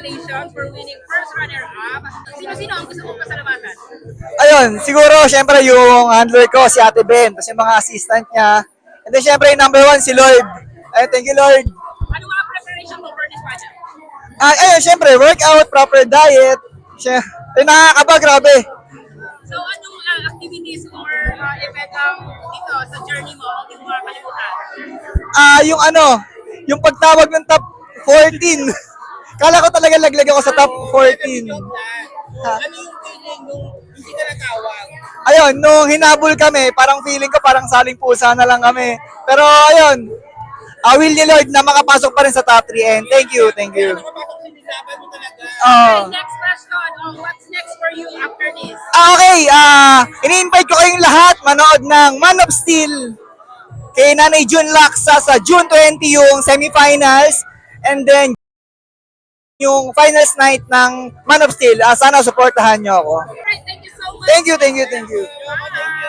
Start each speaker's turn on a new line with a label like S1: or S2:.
S1: congratulations for winning first runner-up. Sino-sino ang gusto mong pasalamatan?
S2: Ayun, siguro, syempre yung handler ko, si Ate Ben, tapos yung mga assistant niya. And then, syempre, yung number one, si Lord. Ayun, thank you, Lord.
S1: Ano mga preparation mo for this pageant?
S2: Ayun, syempre, workout, proper diet. Syempre, nakakaba, grabe.
S1: So, anong activities or event ang dito sa journey mo ang hindi mo makakalimutan?
S2: Yung ano, yung pagtawag ng top 14. Kala ko talaga laglag ako sa top 14. Ha?
S3: Ano yung feeling nung hindi ka natawag?
S2: Ayun, nung hinabol kami, parang feeling ko parang saling pusa na lang kami. Pero ayun, will ni Lord na makapasok pa rin sa top 3 and thank you, thank you.
S3: Nakapasok sa nilaban mo talaga.
S1: Next question, what's next for you after this?
S2: Okay, ini-invite ko kayong lahat manood ng Man of Steel kay Nanay June Laksa sa June 20 yung semifinals and then yung finals night ng Man of Steel. Sana supportahan nyo ako.
S1: Alright, thank you so much.
S2: Thank you, thank you, thank you.
S1: Bye.